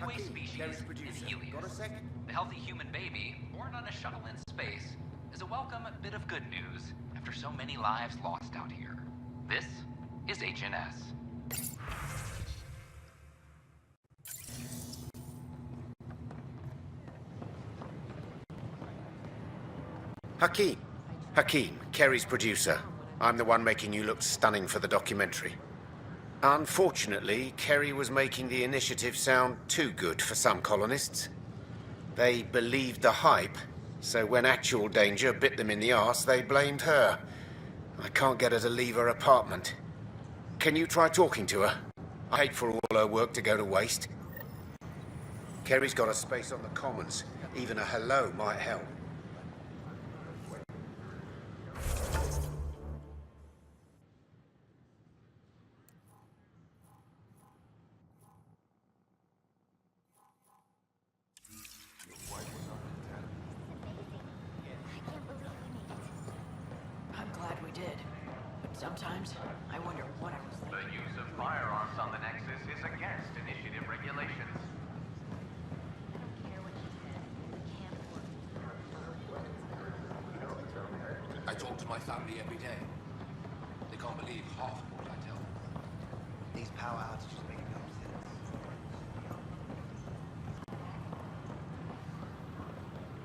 a species in Helios. The healthy human baby, born on a shuttle in space, is a welcome bit of good news after so many lives lost out here. This is HNS. Hakeem, Kerry's producer. I'm the one making you look stunning for the documentary. Unfortunately, Kerry was making the initiative sound too good for some colonists. They believed the hype, so when actual danger bit them in the arse, they blamed her. I can't get her to leave her apartment. Can you try talking to her? I hate for all her work to go to waste. Kerry's got a space on the Commons. Even a hello might help. Sometimes, I wonder what I was thinking. The use of firearms on the Nexus is against initiative regulations. I talk to my family every day. They can't believe half of what I tell them. These power outages make no sense.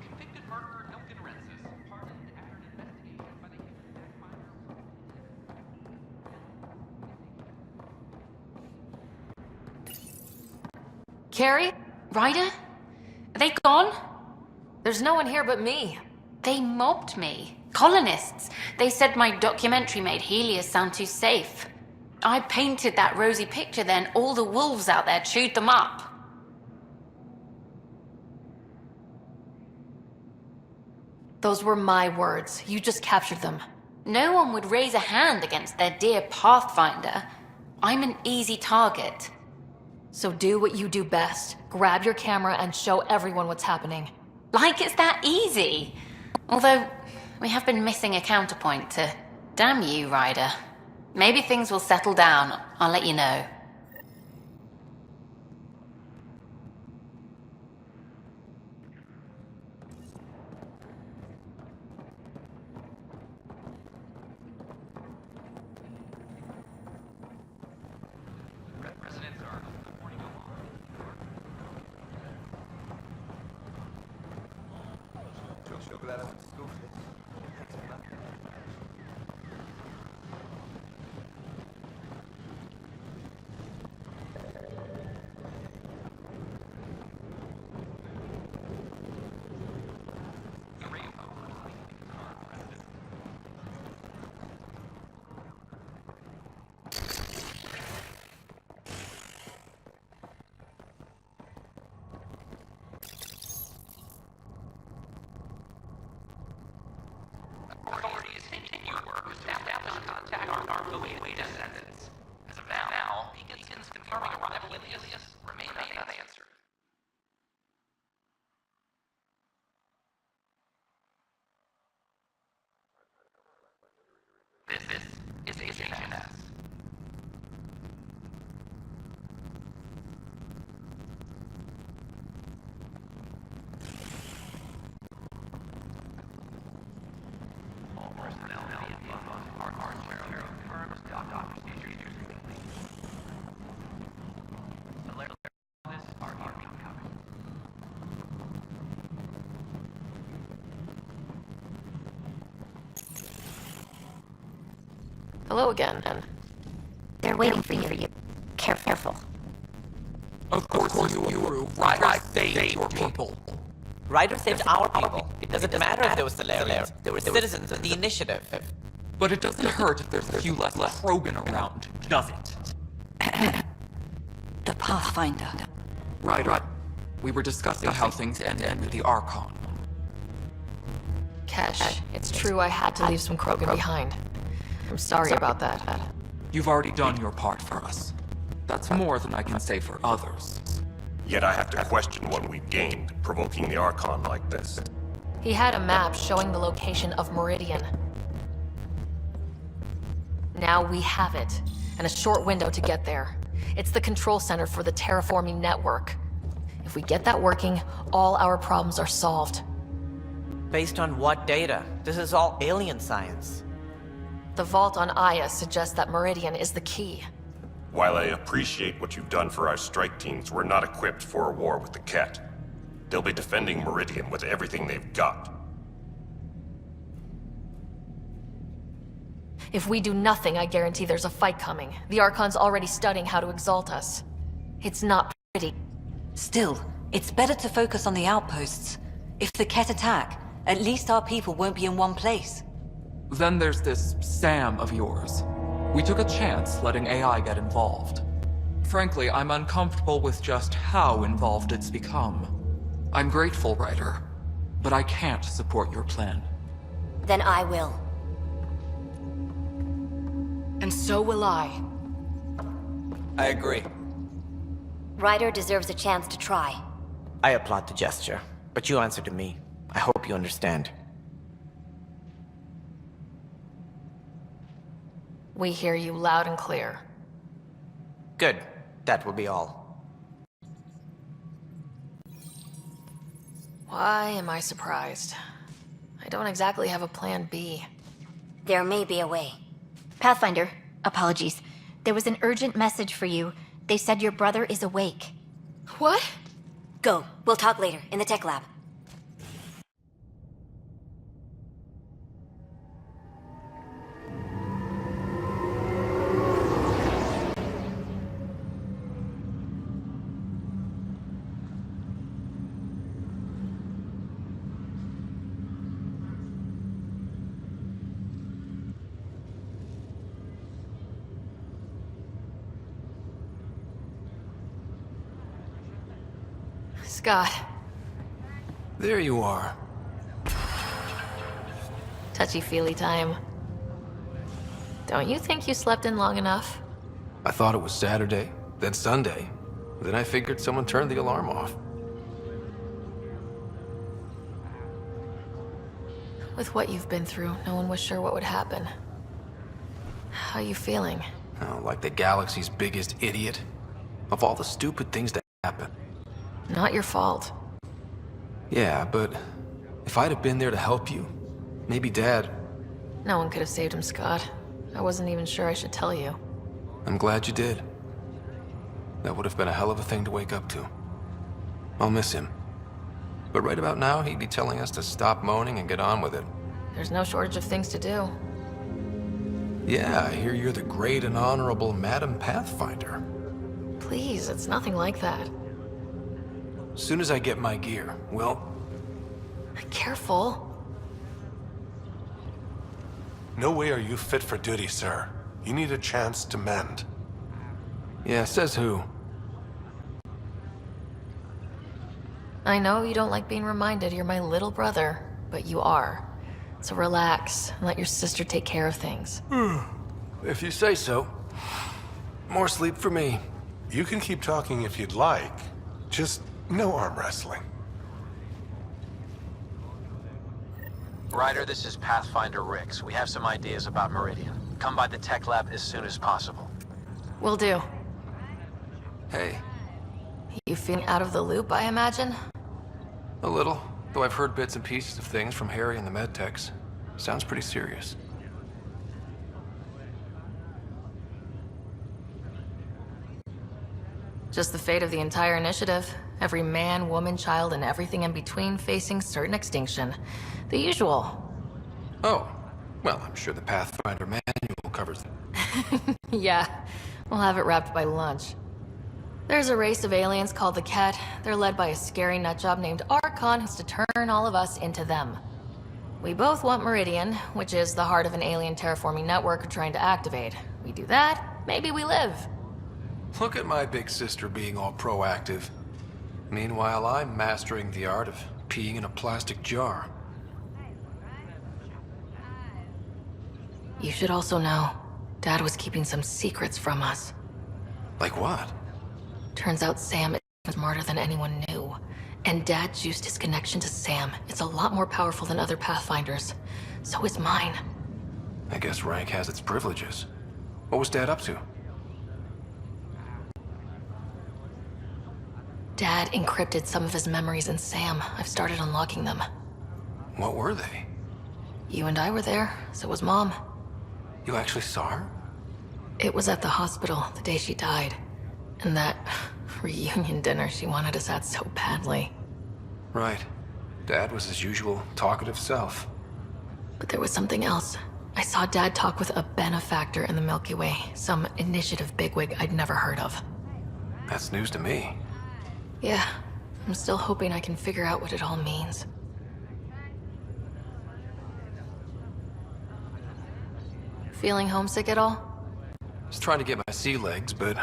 Convicted murderer Duncan Rensis, pardoned after an investigation by the Carrie? Ryder? Are they gone? There's no one here but me. They mobbed me. Colonists. They said my documentary made Helios sound too safe. I painted that rosy picture, then all the wolves out there chewed them up. Those were my words. You just captured them. No one would raise a hand against their dear Pathfinder. I'm an easy target. So do what you do best. Grab your camera and show everyone what's happening. Like it's that easy. Although, we have been missing a counterpoint to... Damn you, Ryder. Maybe things will settle down. I'll let you know. Authorities continue work to establish contact on Andromeda descendants. As of now, beacons confirming arrival in Helios remain unanswered. This is HNS. All personnel are confirmed dock procedures complete. This are incoming. Hello again. They're waiting for you. Careful. Of course you were right. They your people. Ryder saved our people. It doesn't matter if they were Solarians. They were citizens of the initiative. But it doesn't hurt if there's a few less Krogan around, does it? The Pathfinder. Right. We were discussing how things ended with the Archon. Kesh, it's true I had to leave some Krogan behind. I'm sorry about that. You've already done your part for us. That's more than I can say for others. Yet I have to question what we've gained, provoking the Archon like this. He had a map showing the location of Meridian. Now we have it, and a short window to get there. It's the control center for the terraforming network. If we get that working, all our problems are solved. Based on what data? This is all alien science. The vault on Aya suggests that Meridian is the key. While I appreciate what you've done for our strike teams, we're not equipped for a war with the Ket. They'll be defending Meridian with everything they've got. If we do nothing, I guarantee there's a fight coming. The Archon's already studying how to exalt us. It's not pretty. Still, it's better to focus on the outposts. If the Ket attack, at least our people won't be in one place. Then there's this Sam of yours. We took a chance letting AI get involved. Frankly, I'm uncomfortable with just how involved it's become. I'm grateful, Ryder, but I can't support your plan. Then I will. And so will I. I agree. Ryder deserves a chance to try. I applaud the gesture, but you answer to me. I hope you understand. We hear you loud and clear. Good. That will be all. Why am I surprised? I don't exactly have a plan B. There may be a way. Pathfinder, apologies. There was an urgent message for you. They said your brother is awake. What? Go. We'll talk later, in the tech lab. Scott. There you are. Touchy-feely time. Don't you think you slept in long enough? I thought it was Saturday, then Sunday. Then I figured someone turned the alarm off. With what you've been through, no one was sure what would happen. How you feeling? Oh, like the galaxy's biggest idiot. Of all the stupid things that happen. Not your fault. Yeah, but if I'd have been there to help you, maybe Dad... No one could have saved him, Scott. I wasn't even sure I should tell you. I'm glad you did. That would have been a hell of a thing to wake up to. I'll miss him. But right about now, he'd be telling us to stop moaning and get on with it. There's no shortage of things to do. Yeah, I hear you're the great and honorable Madam Pathfinder. Please, it's nothing like that. As soon as I get my gear, well... Careful. No way are you fit for duty, sir. You need a chance to mend. Yeah, says who? I know you don't like being reminded you're my little brother, but you are. So relax and let your sister take care of things. If you say so. More sleep for me. You can keep talking if you'd like. Just no arm wrestling. Ryder, this is Pathfinder Rix. We have some ideas about Meridian. Come by the tech lab as soon as possible. Will do. Hey. You feeling out of the loop, I imagine? A little, though I've heard bits and pieces of things from Harry and the medtechs. Sounds pretty serious. Just the fate of the entire initiative. Every man, woman, child, and everything in between facing certain extinction. The usual. Oh, well, I'm sure the Pathfinder manual covers that. Yeah, we'll have it wrapped by lunch. There's a race of aliens called the Ket. They're led by a scary nutjob named Archon who's to turn all of us into them. We both want Meridian, which is the heart of an alien terraforming network we're trying to activate. We do that, maybe we live. Look at my big sister being all proactive. Meanwhile, I'm mastering the art of peeing in a plastic jar. You should also know, Dad was keeping some secrets from us. Like what? Turns out Sam is smarter than anyone knew. And Dad juiced his connection to Sam. It's a lot more powerful than other Pathfinders. So is mine. I guess rank has its privileges. What was Dad up to? Dad encrypted some of his memories in Sam. I've started unlocking them. What were they? You and I were there, so was Mom. You actually saw her? It was at the hospital the day she died. And that reunion dinner she wanted us at so badly. Right. Dad was his usual talkative self. But there was something else. I saw Dad talk with a benefactor in the Milky Way, some initiative bigwig I'd never heard of. That's news to me. Yeah, I'm still hoping I can figure out what it all means. Feeling homesick at all? Just trying to get my sea legs, but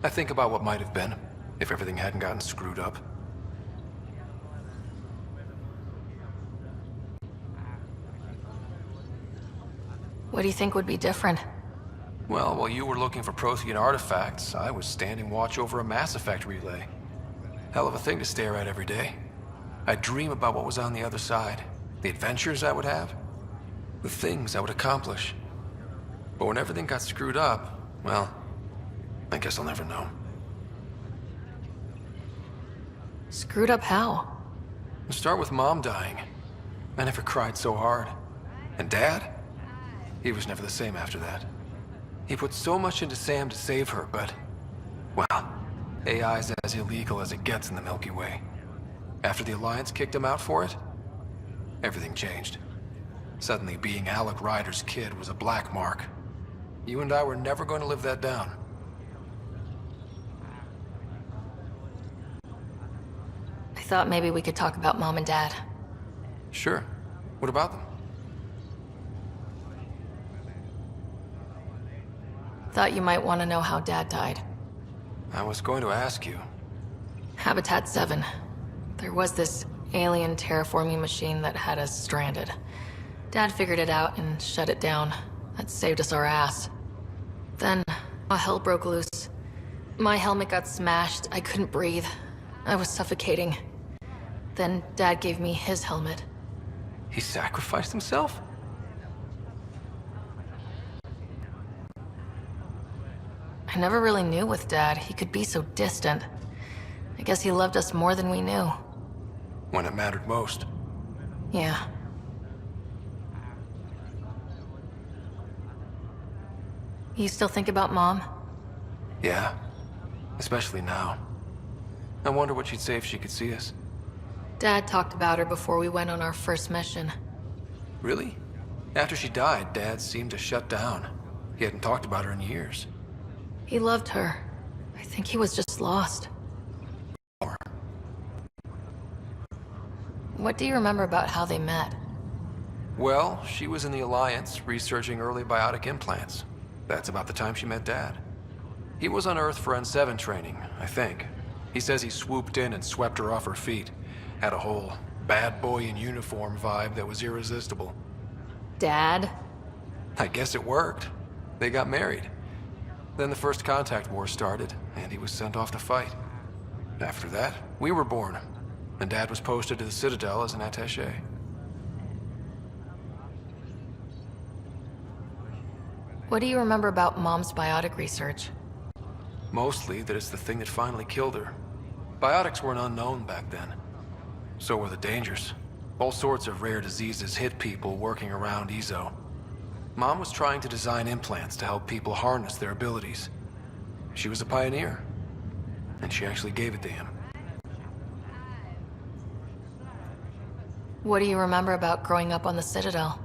I think about what might have been if everything hadn't gotten screwed up. What do you think would be different? Well, while you were looking for Prothean artifacts, I was standing watch over a Mass Effect relay. Hell of a thing to stare at every day. I'd dream about what was on the other side, the adventures I would have, the things I would accomplish. But when everything got screwed up, well, I guess I'll never know. Screwed up how? We'll start with Mom dying. I never cried so hard. And Dad? He was never the same after that. He put so much into Sam to save her, but... well, AI's as illegal as it gets in the Milky Way. After the Alliance kicked him out for it, everything changed. Suddenly, being Alec Ryder's kid was a black mark. You and I were never going to live that down. I thought maybe we could talk about Mom and Dad. Sure. What about them? Thought you might want to know how Dad died. I was going to ask you. Habitat 7. There was this alien terraforming machine that had us stranded. Dad figured it out and shut it down. That saved us our ass. Then, all hell broke loose. My helmet got smashed. I couldn't breathe. I was suffocating. Then Dad gave me his helmet. He sacrificed himself? I never really knew with Dad. He could be so distant. I guess he loved us more than we knew. When it mattered most. Yeah. You still think about Mom? Yeah. Especially now. I wonder what she'd say if she could see us. Dad talked about her before we went on our first mission. Really? After she died, Dad seemed to shut down. He hadn't talked about her in years. He loved her. I think he was just lost. What do you remember about how they met? Well, she was in the Alliance, researching early biotic implants. That's about the time she met Dad. He was on Earth for N7 training, I think. He says he swooped in and swept her off her feet. Had a whole bad boy in uniform vibe that was irresistible. Dad? I guess it worked. They got married. Then the First Contact War started, and he was sent off to fight. After that, we were born, and Dad was posted to the Citadel as an attaché. What do you remember about Mom's biotic research? Mostly that it's the thing that finally killed her. Biotics weren't unknown back then. So were the dangers. All sorts of rare diseases hit people working around EZO. Mom was trying to design implants to help people harness their abilities. She was a pioneer, and she actually gave it to him. What do you remember about growing up on the Citadel?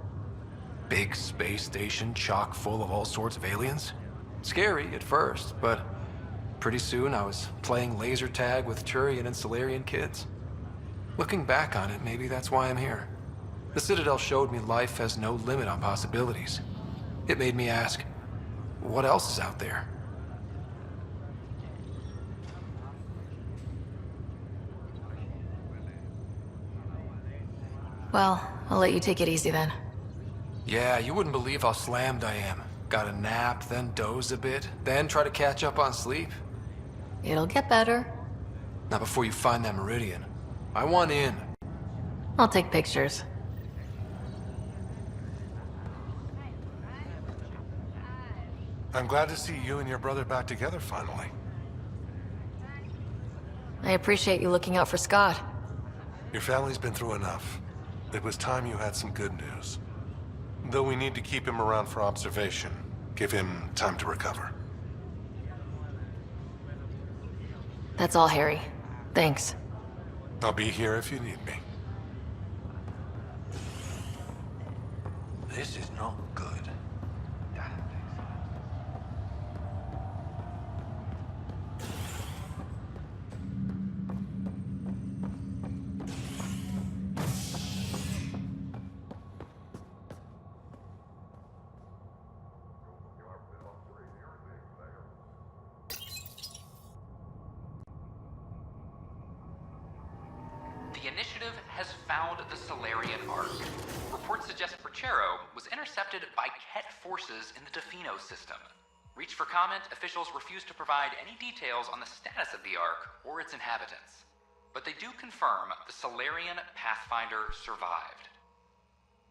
Big space station chock full of all sorts of aliens. Scary at first, but pretty soon I was playing laser tag with Turian and Solarian kids. Looking back on it, maybe that's why I'm here. The Citadel showed me life has no limit on possibilities. It made me ask, what else is out there? Well, I'll let you take it easy then. Yeah, you wouldn't believe how slammed I am. Got a nap, then doze a bit, then try to catch up on sleep. It'll get better. Not before you find that Meridian. I want in. I'll take pictures. I'm glad to see you and your brother back together finally. I appreciate you looking out for Scott. Your family's been through enough. It was time you had some good news. Though we need to keep him around for observation. Give him time to recover. That's all, Harry. Thanks. I'll be here if you need me. This is not good. The initiative has found the Solarian Ark. Reports suggest Perchero was intercepted by Ket forces in the Defino system. Reached for comment, officials refuse to provide any details on the status of the Ark or its inhabitants. But they do confirm the Solarian Pathfinder survived.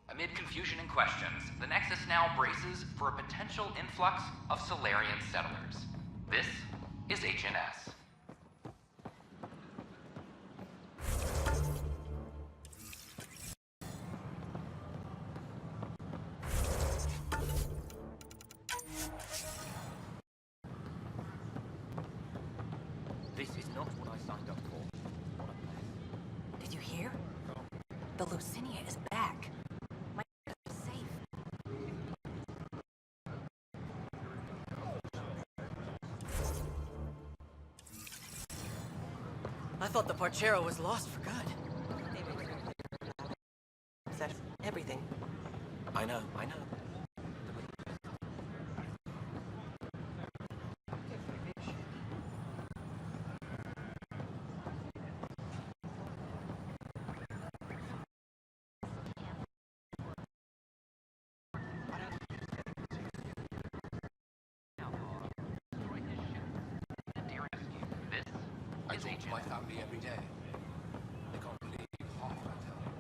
Amid confusion and questions, the Nexus now braces for a potential influx of Solarian settlers. This is HNS. This is not what I signed up for. Did you hear? The Lucinia is back. My is safe. I thought the Parchero was lost for good. That's everything. I know. I talk to my family every day. They can't believe half I tell them.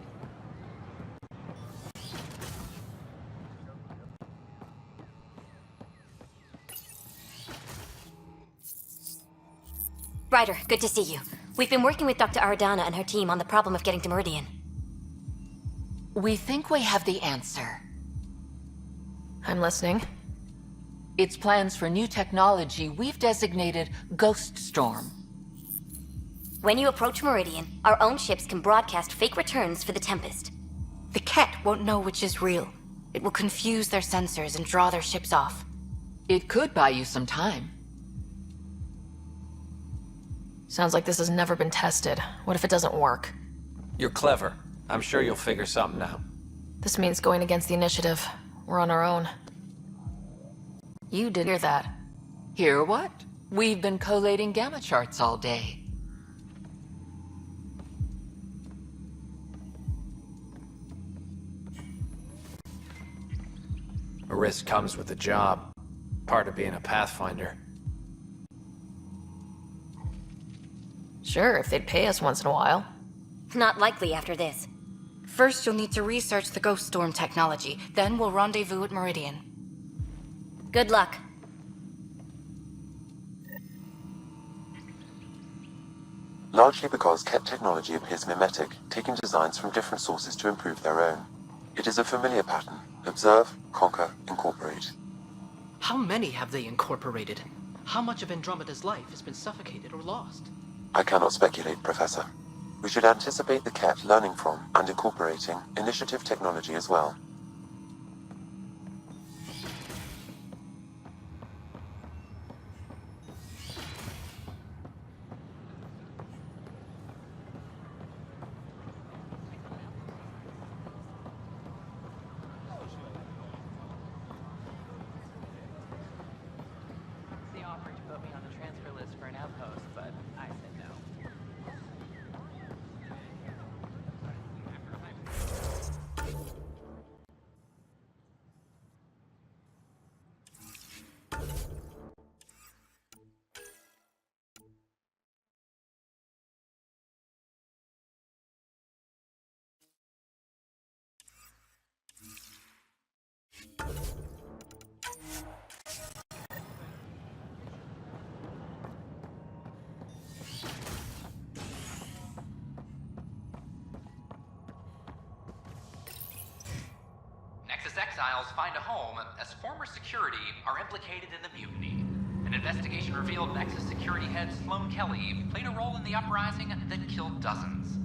Ryder, good to see you. We've been working with Dr. Aradana and her team on the problem of getting to Meridian. We think we have the answer. I'm listening. It's plans for new technology we've designated Ghost Storm. When you approach Meridian, our own ships can broadcast fake returns for the Tempest. The Ket won't know which is real. It will confuse their sensors and draw their ships off. It could buy you some time. Sounds like this has never been tested. What if it doesn't work? You're clever. I'm sure you'll figure something out. This means going against the initiative. We're on our own. You did hear that. Hear what? We've been collating gamma charts all day. A risk comes with the job. Part of being a Pathfinder. Sure, if they'd pay us once in a while. Not likely after this. First, you'll need to research the Ghost Storm technology. Then we'll rendezvous at Meridian. Good luck. Largely because Ket technology appears mimetic, taking designs from different sources to improve their own. It is a familiar pattern. Observe, conquer, incorporate. How many have they incorporated? How much of Andromeda's life has been suffocated or lost? I cannot speculate, Professor. We should anticipate the Ket learning from and incorporating initiative technology as well. exiles find a home as former security are implicated in the mutiny. An investigation revealed Nexus security head Sloan Kelly played a role in the uprising that killed dozens.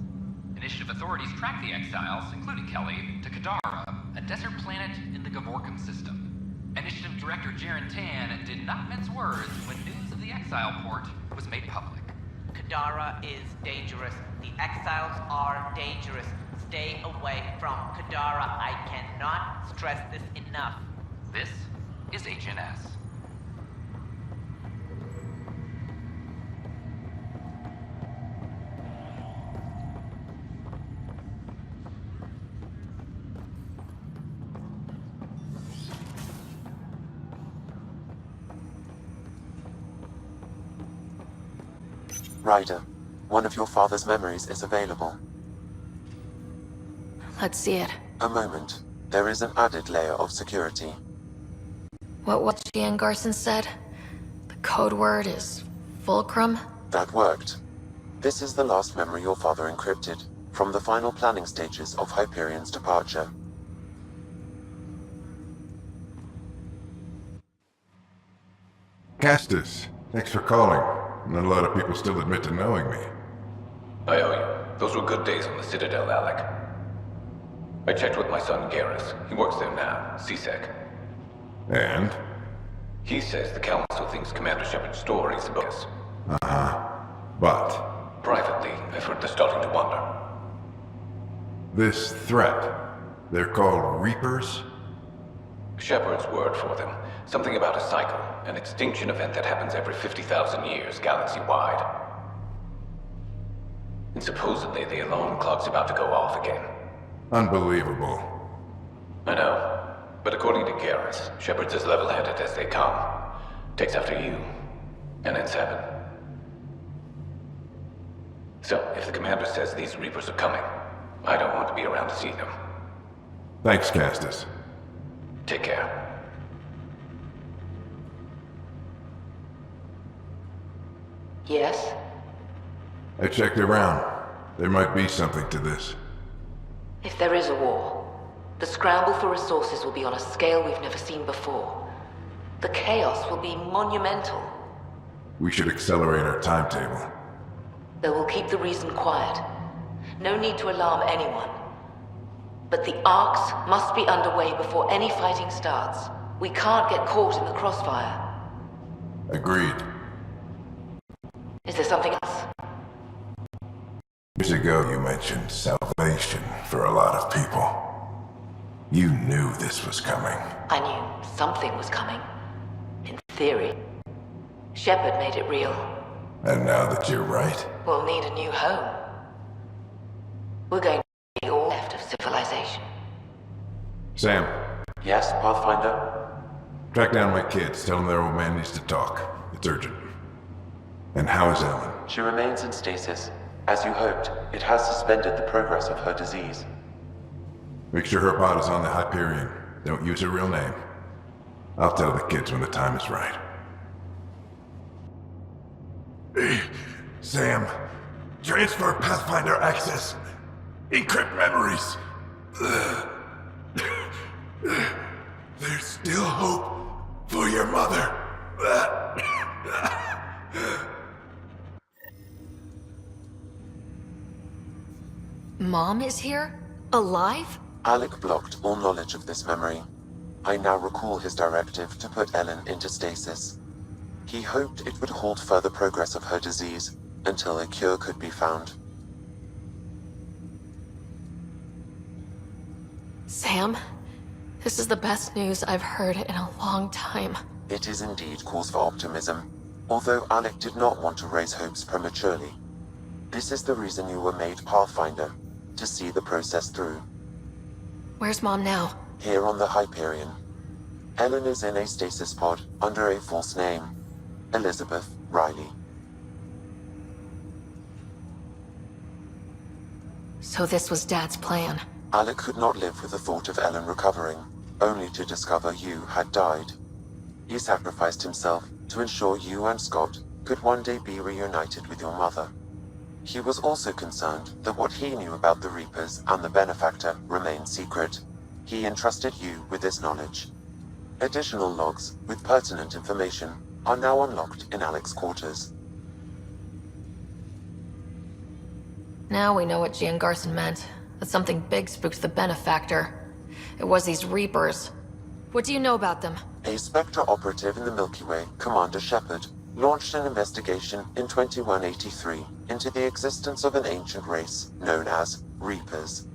Initiative authorities tracked the exiles, including Kelly, to Kadara, a desert planet in the Gavorkum system. Initiative Director Jaren Tan did not mince words when news of the exile port was made public. Kadara is dangerous. The exiles are dangerous. Stay away from Kadara. I cannot stress this enough. This is HNS. Ryder, one of your father's memories is available. Let's see it. A moment. There is an added layer of security. What Jan Garson said? The code word is Fulcrum? That worked. This is the last memory your father encrypted, from the final planning stages of Hyperion's departure. Castus, thanks for calling. Not a lot of people still admit to knowing me. I owe you. Those were good days on the Citadel, Alec. I checked with my son Garrus. He works there now, CSEC. And? He says the Council thinks Commander Shepard's story is bogus. Uh-huh. But? Privately, I've heard they're starting to wonder. This threat, they're called Reapers? Shepard's word for them. Something about a cycle, an extinction event that happens every 50,000 years, galaxy-wide. And supposedly the alarm clock's about to go off again. Unbelievable. I know. But according to Garrus, Shepard's as level-headed as they come. Takes after you. And then 7. So, if the commander says these Reapers are coming, I don't want to be around to see them. Thanks, Castus. Take care. Yes? I checked around. There might be something to this. If there is a war, the scramble for resources will be on a scale we've never seen before. The chaos will be monumental. We should accelerate our timetable. They will keep the reason quiet. No need to alarm anyone. But the arcs must be underway before any fighting starts. We can't get caught in the crossfire. Agreed. Is there something else? Years ago you mentioned salvation for a lot of people. You knew this was coming. I knew something was coming. In theory. Shepard made it real. And now that you're right? We'll need a new home. We're going to be all left of civilization. Sam. Yes, Pathfinder? Track down my kids. Tell them their old man needs to talk. It's urgent. And how is Ellen? She remains in stasis. As you hoped, it has suspended the progress of her disease. Make sure her pod is on the Hyperion. Don't use her real name. I'll tell the kids when the time is right. Sam, transfer Pathfinder access. Encrypt memories. There's still hope for your mother. Mom is here? Alive? Alec blocked all knowledge of this memory. I now recall his directive to put Ellen into stasis. He hoped it would halt further progress of her disease until a cure could be found. Sam, this is the best news I've heard in a long time. It is indeed cause for optimism, although Alec did not want to raise hopes prematurely. This is the reason you were made Pathfinder, to see the process through. Where's Mom now? Here on the Hyperion. Ellen is in a stasis pod under a false name, Elizabeth Riley. So this was Dad's plan. Alec could not live with the thought of Ellen recovering, only to discover you had died. He sacrificed himself to ensure you and Scott could one day be reunited with your mother. He was also concerned that what he knew about the Reapers and the Benefactor remained secret. He He entrusted you with this knowledge. Additional logs with pertinent information are now unlocked in Alec's quarters. Now we know what Gian Garson meant. That something big spooked the Benefactor. It was these Reapers. What do you know about them? A Spectre operative in the Milky Way, Commander Shepard, launched an investigation in 2183 into the existence of an ancient race known as Reapers.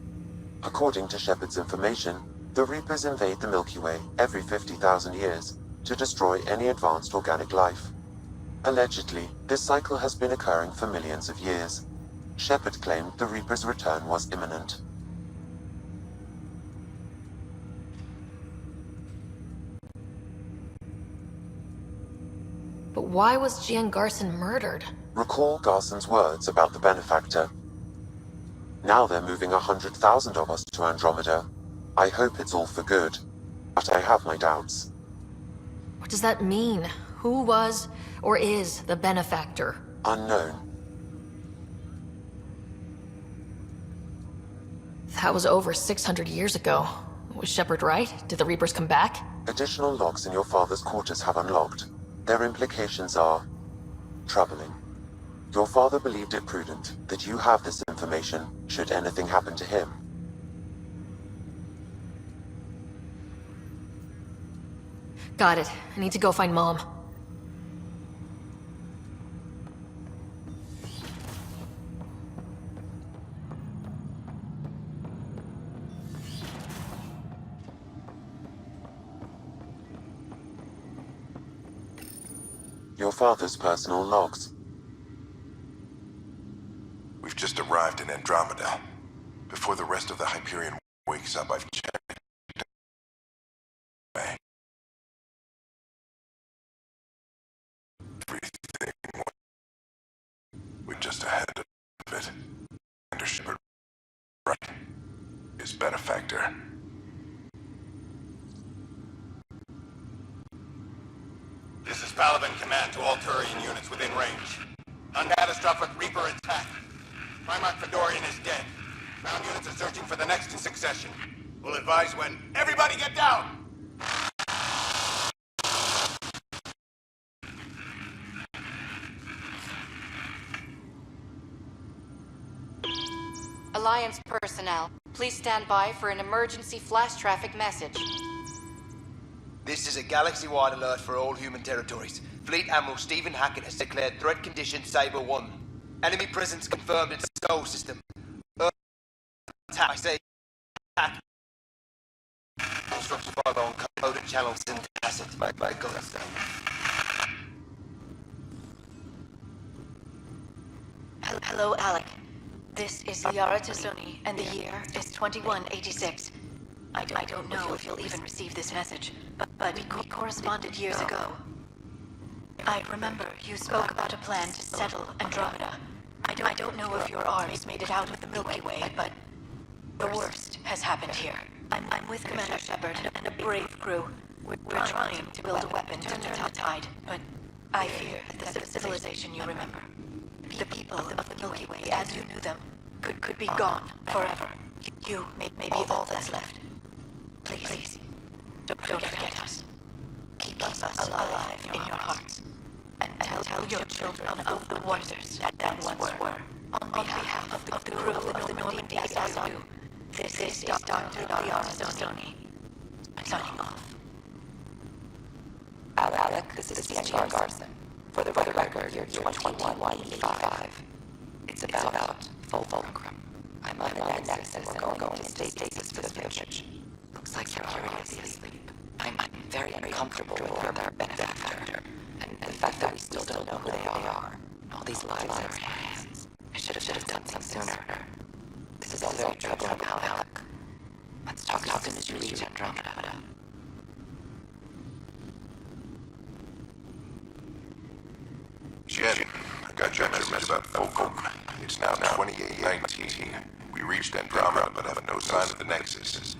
According to Shepard's information, the Reapers invade the Milky Way every 50,000 years to destroy any advanced organic life. Allegedly, this cycle has been occurring for millions of years. Shepard claimed the Reapers' return was imminent. But why was Gian Garson murdered? Recall Garson's words about the Benefactor. Now they're moving 100,000 of us to Andromeda. I hope it's all for good, but I have my doubts. What does that mean? Who was, or is, the Benefactor? Unknown. That was over 600 years ago. Was Shepard right? Did the Reapers come back? Additional logs in your father's quarters have unlocked. Their implications are troubling. Your father believed it prudent that you have this information should anything happen to him. Got it. I need to go find Mom. Your father's personal logs. We've just arrived in Andromeda. Before the rest of the Hyperion wakes up, I've checked. Everything. We're just ahead of it. Under Shepard, right? His Benefactor. This is Paladin Command to all Turian units within range. Uncatastrophic Reaper attack. Primarch Fedorian is dead. Ground units are searching for the next in succession. We'll advise when. Everybody get down! Alliance personnel, please stand by for an emergency flash traffic message. This is a galaxy-wide alert for all human territories. Fleet Admiral Stephen Hackett has declared threat condition Saber 1. Enemy presence confirmed in Sol system. Attack. I say attack. Instructions follow on coded channels in tacit. My God, that's done. Hello, Alec. This is Liara Tassoni, and the year is 2186. I don't know if you'll even receive this message, but we corresponded years ago. I remember you spoke about a plan to settle Andromeda. I don't know if your armies made it out of the Milky Way, but the worst has happened here. I'm with Commander Shepard and a brave crew. We're trying to build a weapon to turn the tide, but I fear that the civilization you remember, the people of the Milky Way as you knew them, could be gone forever. You may be all that's left. Please, don't forget us. Keep us alive in your hearts. And tell your children of the wonders that once were. On behalf of the crew of the Normandy as I do, this is Dr. Liara Tassoni. Signing off. Alec, this is Gian Garson. For the record, you're 2185. It's about Fulcrum. I'm on the Nexus and we're going to stasis for the future. Looks like you're already asleep. I'm very uncomfortable with our Benefactor, and the fact that we still don't know who they are. All these lives in our hands. I should have done something sooner. This is all very troubling, Alec. Let's talk as soon as you reach Andromeda. Shadie, I got your message about Fulcrum. It's now 2819. We reached Andromeda, but have no sign of the Nexus.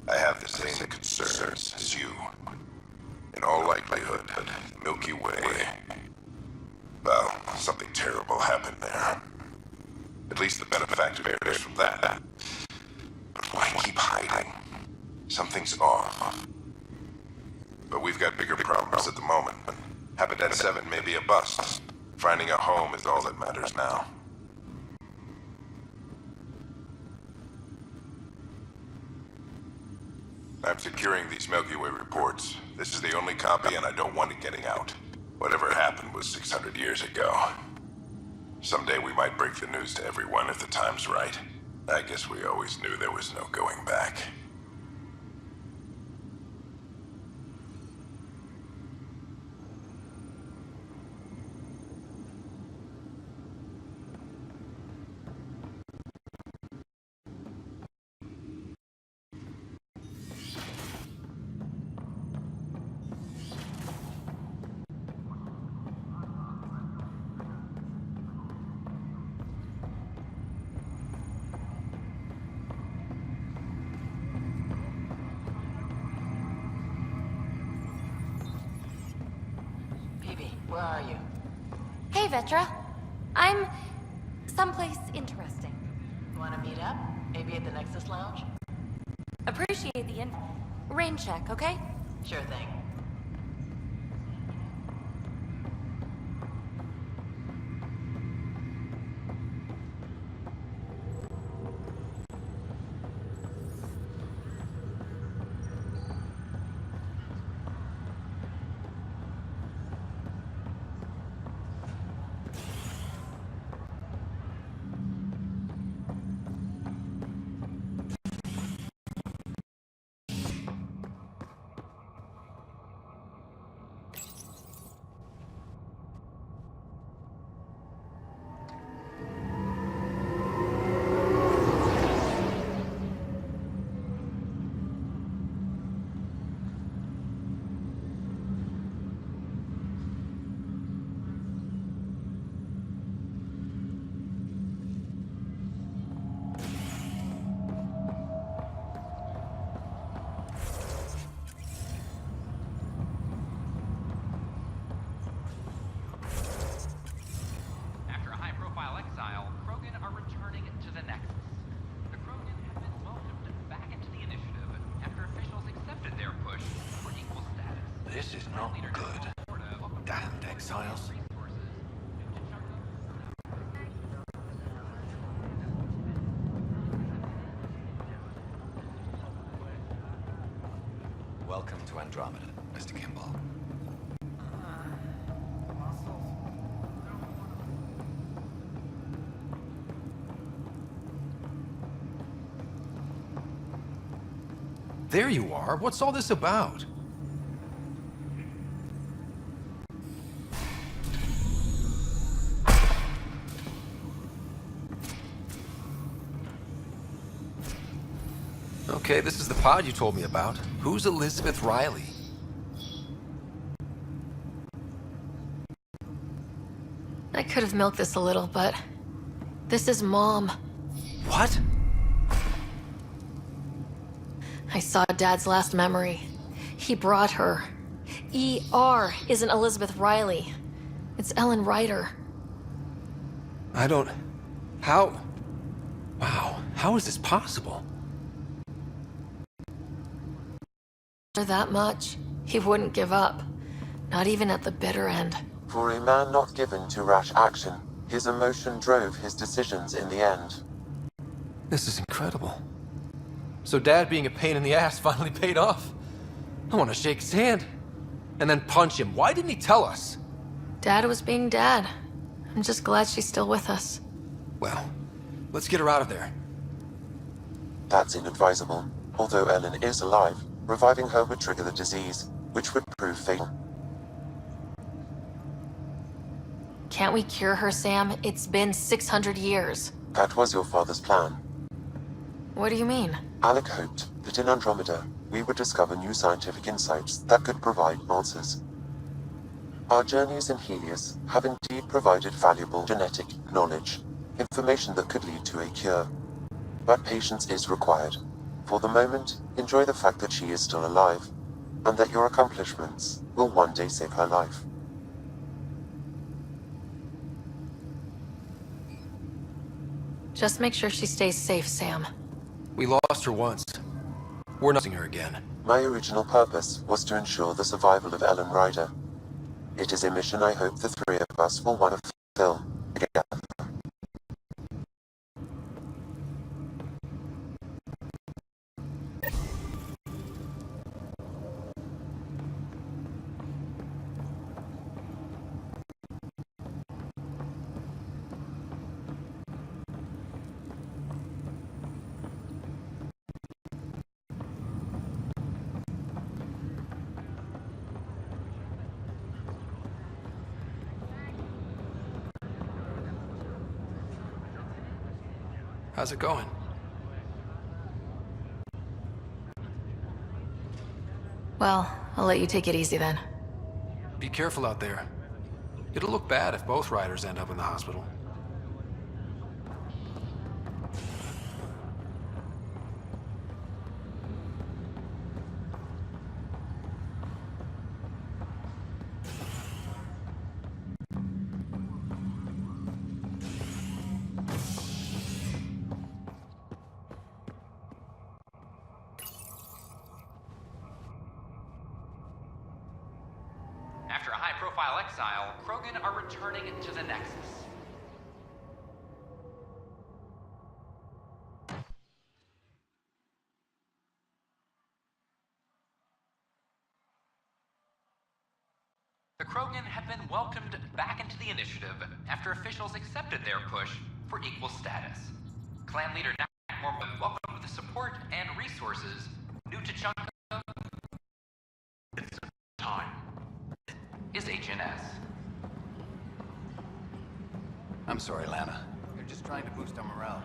I have the same concerns as you. In all likelihood, the Milky Way. Well, something terrible happened there. At least the Benefactor bears from that. But why keep hiding? Something's off. But we've got bigger problems at the moment. Habitat 7 may be a bust. Finding a home is all that matters now. I'm securing these Milky Way reports. This is the only copy, and I don't want it getting out. Whatever happened was 600 years ago. Someday we might break the news to everyone if the time's right. I guess we always knew there was no going back. Where are you? Hey, Vetra. I'm someplace interesting. Want to meet up? Maybe at the Nexus Lounge? Appreciate the rain check, okay? Sure thing. This is not good. Damned exiles. Welcome to Andromeda, Mr. Kimball. There you are. What's all this about? Okay, this is the pod you told me about. Who's Elizabeth Riley? I could have milked this a little, but this is Mom. What? I saw Dad's last memory. He brought her. ER isn't Elizabeth Riley. It's Ellen Ryder. I don't... How... Wow, how is this possible? That much, he wouldn't give up. Not even at the bitter end. For a man not given to rash action, his emotion drove his decisions in the end. This is incredible. So Dad being a pain in the ass finally paid off? I want to shake his hand. And then punch him. Why didn't he tell us? Dad was being Dad. I'm just glad she's still with us. Well, let's get her out of there. That's inadvisable. Although Ellen is alive, reviving her would trigger the disease, which would prove fatal. Can't we cure her, Sam? It's been 600 years. That was your father's plan. What do you mean? Alec hoped that in Andromeda, we would discover new scientific insights that could provide answers. Our journeys in Helios have indeed provided valuable genetic knowledge, information that could lead to a cure. But patience is required. For the moment, enjoy the fact that she is still alive, and that your accomplishments will one day save her life. Just make sure she stays safe, Sam. We lost her once. We're not seeing her again. My original purpose was to ensure the survival of Ellen Ryder. It is a mission I hope the three of us will want to fulfill together. How's it going? Well, I'll let you take it easy then. Be careful out there. It'll look bad if both riders end up in the hospital. After a high-profile exile, Krogan are returning to the Nexus. The Krogan have been welcomed back into the initiative after officials accepted their push for equal status. Clan leader Nakmor welcomed the support and resources new to Chunka. It's time. Is HNS. I'm sorry, Lana. They're just trying to boost our morale.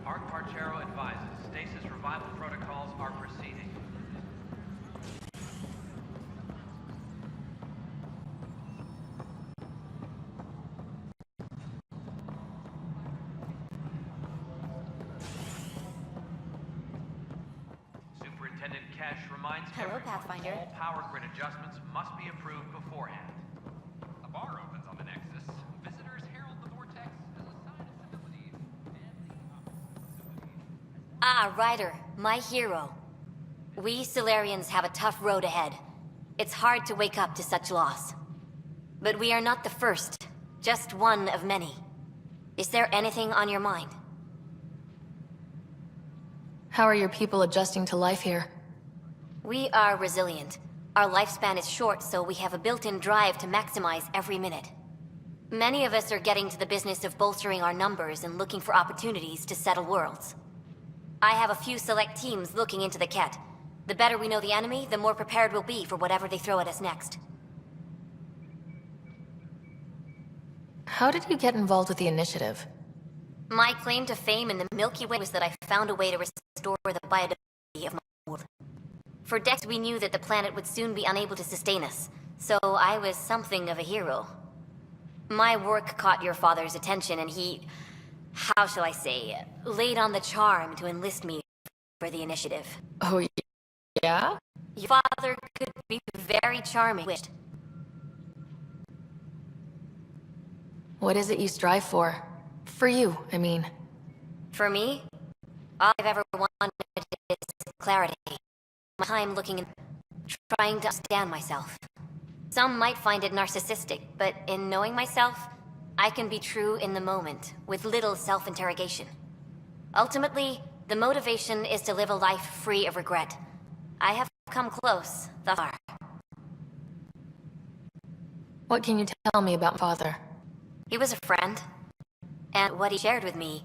Arc Parchero advises stasis revival protocols are proceeding. Superintendent Kesh reminds Hello, everyone Pathfinder. all power grid adjustments must be approved beforehand. A bar opens on the Nexus. Visitors herald the vortex as a sign of civility. Ah, Ryder, my hero. We Solarians have a tough road ahead. It's hard to wake up to such loss. But we are not the first, just one of many. Is there anything on your mind? How are your people adjusting to life here? We are resilient. Our lifespan is short, so we have a built-in drive to maximize every minute. Many of us are getting to the business of bolstering our numbers and looking for opportunities to settle worlds. I have a few select teams looking into the Ket. The better we know the enemy, the more prepared we'll be for whatever they throw at us next. How did you get involved with the initiative? My claim to fame in the Milky Way was that I found a way to restore the biodiversity of my world. For decades we knew that the planet would soon be unable to sustain us, so I was something of a hero. My work caught your father's attention and he, how shall I say, laid on the charm to enlist me for the initiative. Oh, yeah? Your father could be very charming. Wished. What is it you strive for? For you, I mean. For me, all I've ever wanted is clarity. My time looking and trying to understand myself. Some might find it narcissistic, but in knowing myself, I can be true in the moment, with little self-interrogation. Ultimately, the motivation is to live a life free of regret. I have come close, thus far. What can you tell me about Father? He was a friend, and what he shared with me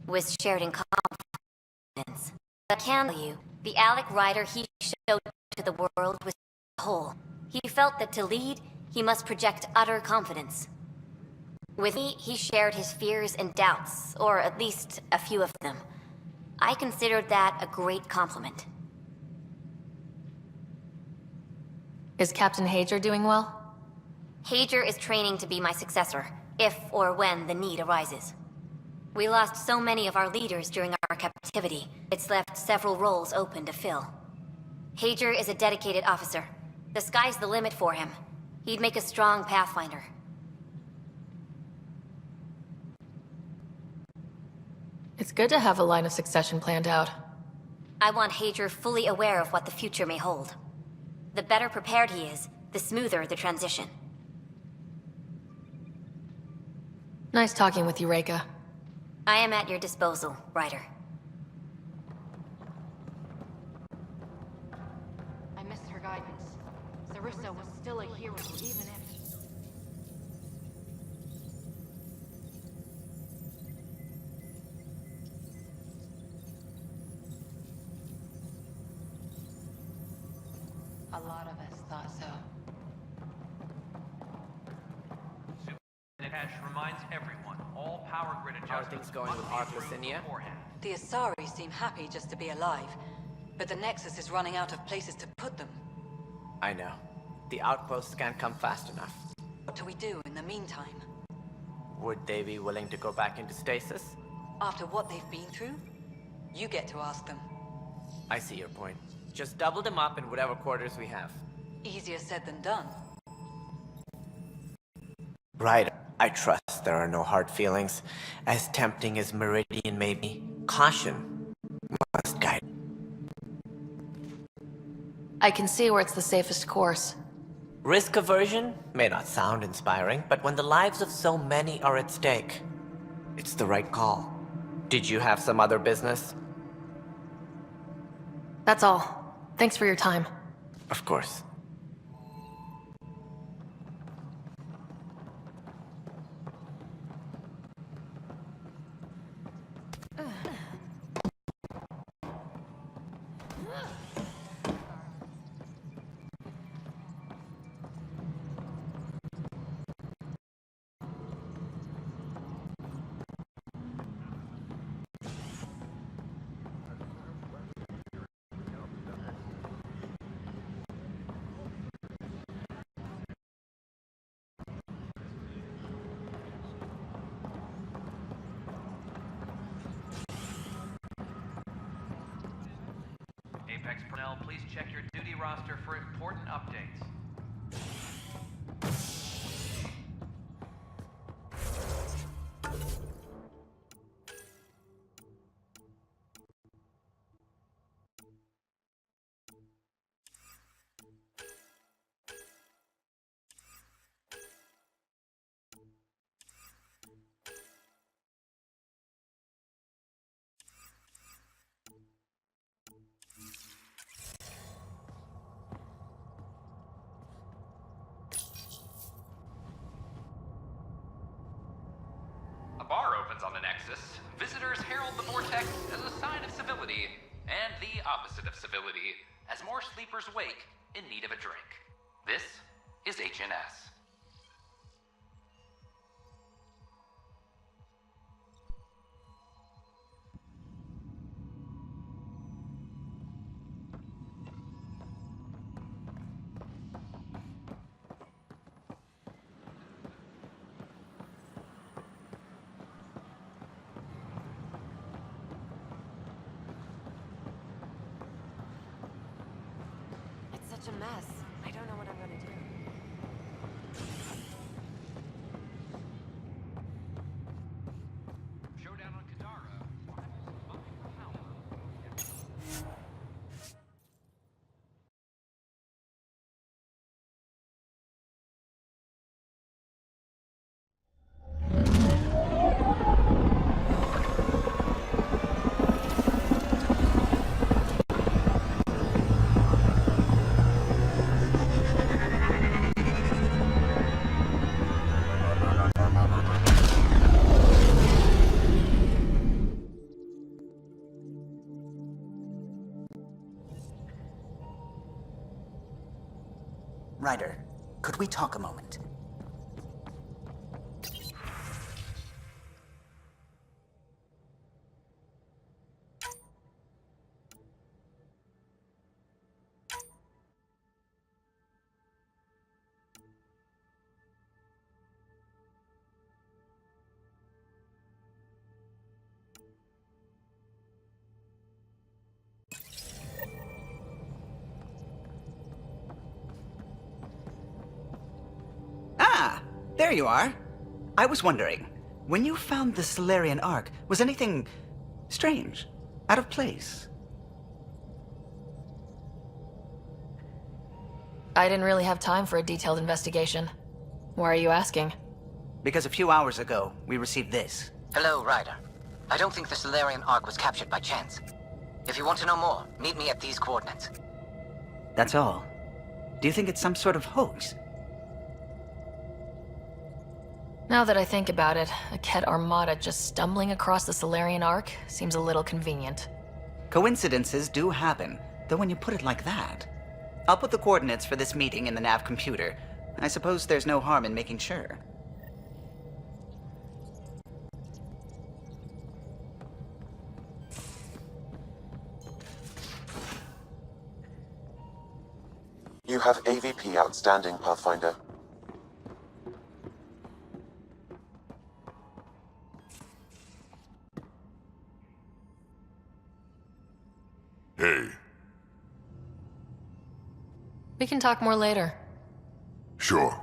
was shared in confidence. But I can tell you, the Alec Ryder he showed to the world was whole. He felt that to lead, he must project utter confidence. With me, he shared his fears and doubts, or at least a few of them. I considered that a great compliment. Is Captain Hager doing well? Hager is training to be my successor, if or when the need arises. We lost so many of our leaders during our captivity, it's left several roles open to fill. Hager is a dedicated officer. The sky's the limit for him. He'd make a strong Pathfinder. It's good to have a line of succession planned out. I want Hadrian fully aware of what the future may hold. The better prepared he is, the smoother the transition. Nice talking with you, Reika. I am at your disposal, Ryder. I missed her guidance. Sarissa was still a hero, even if... A lot of us thought so. Cash reminds everyone, all power grid How are adjustments things going with must be Arthur approved Sinia? beforehand. The Asari seem happy just to be alive, but the Nexus is running out of places to put them. I know. The outposts can't come fast enough. What do we do in the meantime? Would they be willing to go back into stasis? After what they've been through? You get to ask them. I see your point. Just double them up in whatever quarters we have. Easier said than done. Right. I trust there are no hard feelings. As tempting as Meridian may be, caution must guide. I can see where it's the safest course. Risk aversion may not sound inspiring, but when the lives of so many are at stake, it's the right call. Did you have some other business? That's all. Thanks for your time. Of course. Apex personnel, please check your duty roster for important updates. A bar opens on the Nexus. Visitors herald the vortex as a sign of civility, and the opposite of civility, as more sleepers wake in need of a drink. This is HNS. It's such a mess. I don't know what I'm gonna do. Showdown on Kadara. Ryder, could we talk a moment? There you are. I was wondering, when you found the Solarian Ark, was anything Strange. Out of place. I didn't really have time for a detailed investigation. Why are you asking? Because a few hours ago, we received this. Hello, Ryder. I don't think the Solarian Ark was captured by chance. If you want to know more, meet me at these coordinates. That's all. Do you think it's some sort of hoax? Now that I think about it, a Ket armada just stumbling across the Solarian Ark seems a little convenient. Coincidences do happen, though when you put it like that. I'll put the coordinates for this meeting in the nav computer. I suppose there's no harm in making sure. You have AVP outstanding, Pathfinder. Hey. We can talk more later. Sure.